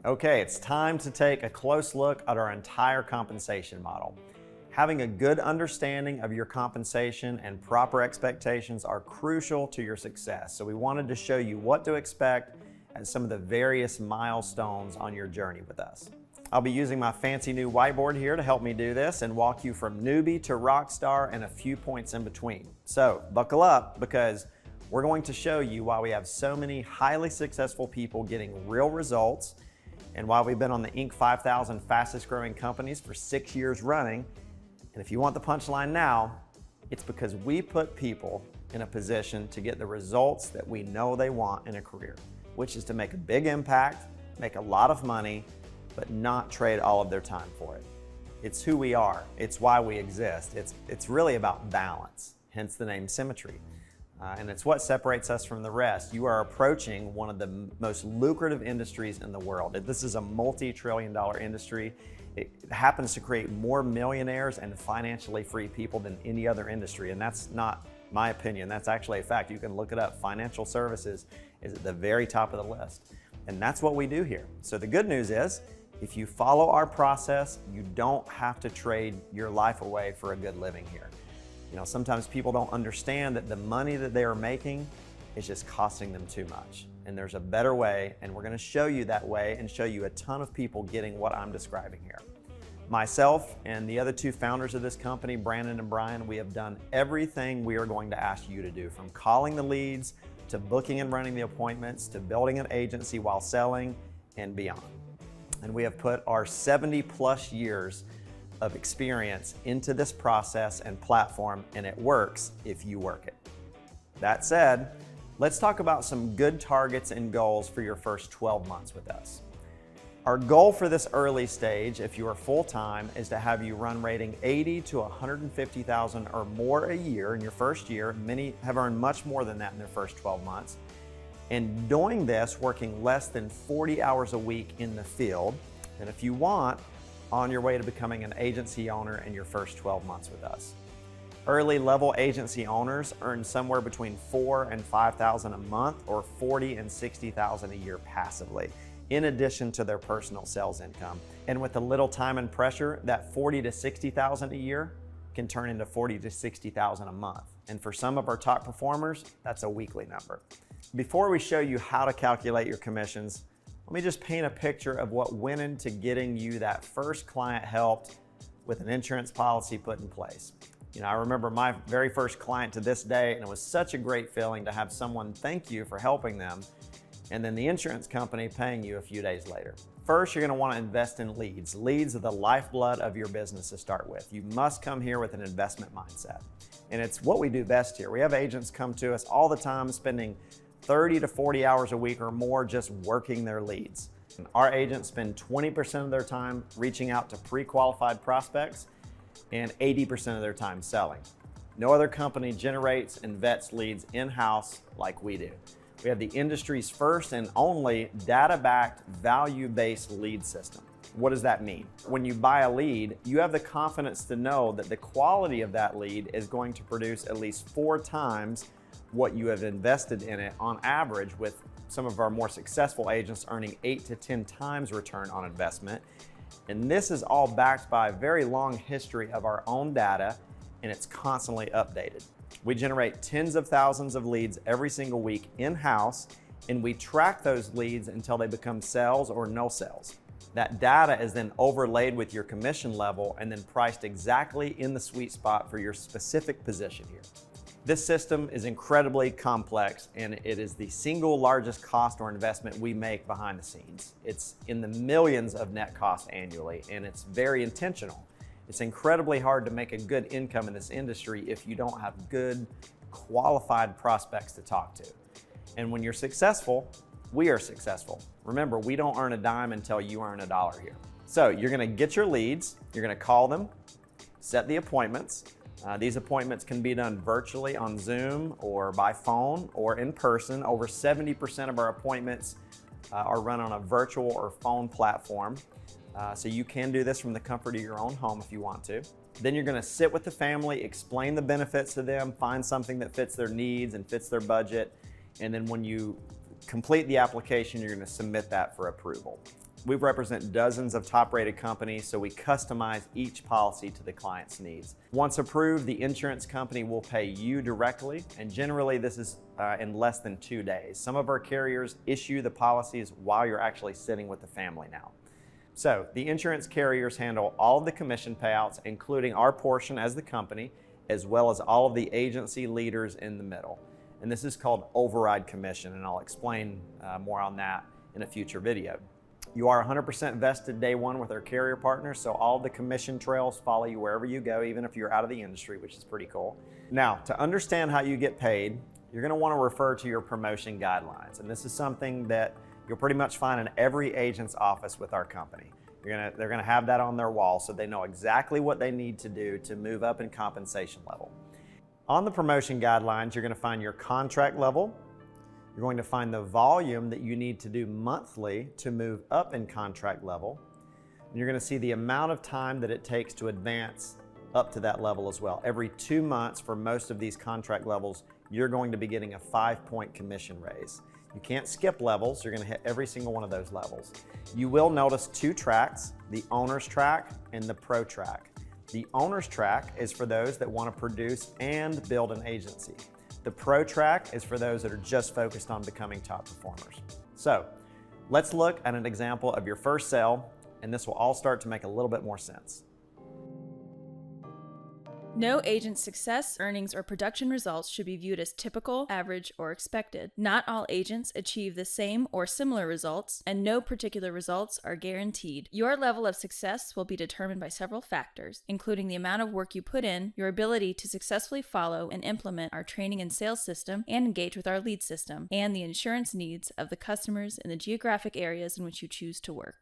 Okay, it's time to take a close look at our entire compensation model. Having a good understanding of your compensation and proper expectations are crucial to your success. So we wanted to show you what to expect at some of the various milestones on your journey with us. I'll be using my fancy new whiteboard here to help me do this and walk you from newbie to rock star and a few points in between. So buckle up, because we're going to show you why we have so many highly successful people getting real results, and why we've been on the Inc. 5000 fastest growing companies for 6 years running. And if you want the punchline now, it's because we put people in a position to get the results that we know they want in a career, which is to make a big impact, make a lot of money, but not trade all of their time for it. It's who we are. It's why we exist. It's really about balance, hence the name Symmetry. And it's what separates us from the rest. You are approaching one of the most lucrative industries in the world. This is a multi-trillion-dollar industry. It happens to create more millionaires and financially free people than any other industry. And that's not my opinion. That's actually a fact. You can look it up. Financial services is at the very top of the list. And that's what we do here. So the good news is, if you follow our process, you don't have to trade your life away for a good living here. You know, sometimes people don't understand that the money that they are making is just costing them too much. And there's a better way, and we're going to show you that way and show you a ton of people getting what I'm describing here. Myself and the other two founders of this company, Brandon and Brian, we have done everything we are going to ask you to do, from calling the leads, to booking and running the appointments, to building an agency while selling, and beyond. And we have put our 70+ years of experience into this process and platform, and it works if you work it. That said, let's talk about some good targets and goals for your first 12 months with us. Our goal for this early stage, if you are full-time, is to have you run rating 80 to 150,000 or more a year in your first year. Many have earned much more than that in their first 12 months. And doing this, working less than 40 hours a week in the field. And if you want, on your way to becoming an agency owner in your first 12 months with us. Early level agency owners earn somewhere between $4,000 and $5,000 a month, or $40,000 and $60,000 a year passively, in addition to their personal sales income. And with a little time and pressure, that $40,000 to $60,000 a year can turn into $40,000 to $60,000 a month. And for some of our top performers, that's a weekly number. Before we show you how to calculate your commissions, let me just paint a picture of what went into getting you that first client helped with an insurance policy put in place. You know, I remember my very first client to this day, and it was such a great feeling to have someone thank you for helping them, and then the insurance company paying you a few days later. First, you're going to want to invest in leads. Leads are the lifeblood of your business to start with. You must come here with an investment mindset. And it's what we do best here. We have agents come to us all the time spending 30 to 40 hours a week or more just working their leads. And our agents spend 20% of their time reaching out to pre-qualified prospects and 80% of their time selling. No other company generates and vets leads in-house like we do. We have the industry's first and only data-backed, value-based lead system. What does that mean? When you buy a lead, you have the confidence to know that the quality of that lead is going to produce at least 4 times what you have invested in it on average, with some of our more successful agents earning 8 to 10 times return on investment. And this is all backed by a very long history of our own data, and it's constantly updated. We generate tens of thousands of leads every single week in-house, and we track those leads until they become sales or no sales. That data is then overlaid with your commission level and then priced exactly in the sweet spot for your specific position here. This system is incredibly complex, and it is the single largest cost or investment we make behind the scenes. It's in the millions of net cost annually, and it's very intentional. It's incredibly hard to make a good income in this industry if you don't have good, qualified prospects to talk to. And when you're successful, we are successful. Remember, we don't earn a dime until you earn $1 here. So you're gonna get your leads, you're gonna call them, set the appointments. These appointments can be done virtually on Zoom or by phone or in person. Over 70% of our appointments are run on a virtual or phone platform. So you can do this from the comfort of your own home if you want to. Then you're gonna sit with the family, explain the benefits to them, find something that fits their needs and fits their budget. And then when you complete the application, you're gonna submit that for approval. We represent dozens of top-rated companies, so we customize each policy to the client's needs. Once approved, the insurance company will pay you directly, and generally this is in less than 2 days. Some of our carriers issue the policies while you're actually sitting with the family now. So the insurance carriers handle all of the commission payouts, including our portion as the company, as well as all of the agency leaders in the middle. And this is called override commission, and I'll explain more on that in a future video. You are 100% vested day one with our carrier partners, so all the commission trails follow you wherever you go, even if you're out of the industry, which is pretty cool. Now, to understand how you get paid, you're going to want to refer to your promotion guidelines, and this is something that you'll pretty much find in every agent's office with our company. They're going to have that on their wall so they know exactly what they need to do to move up in compensation level. On the promotion guidelines, you're going to find your contract level. You're going to find the volume that you need to do monthly to move up in contract level. And you're going to see the amount of time that it takes to advance up to that level as well. Every 2 months for most of these contract levels, you're going to be getting a 5-point commission raise. You can't skip levels. You're going to hit every single one of those levels. You will notice 2 tracks, the owner's track and the pro track. The owner's track is for those that want to produce and build an agency. The pro track is for those that are just focused on becoming top performers. So let's look at an example of your first sale, and this will all start to make a little bit more sense. No agent's success, earnings, or production results should be viewed as typical, average, or expected. Not all agents achieve the same or similar results, and no particular results are guaranteed. Your level of success will be determined by several factors, including the amount of work you put in, your ability to successfully follow and implement our training and sales system, and engage with our lead system, and the insurance needs of the customers in the geographic areas in which you choose to work.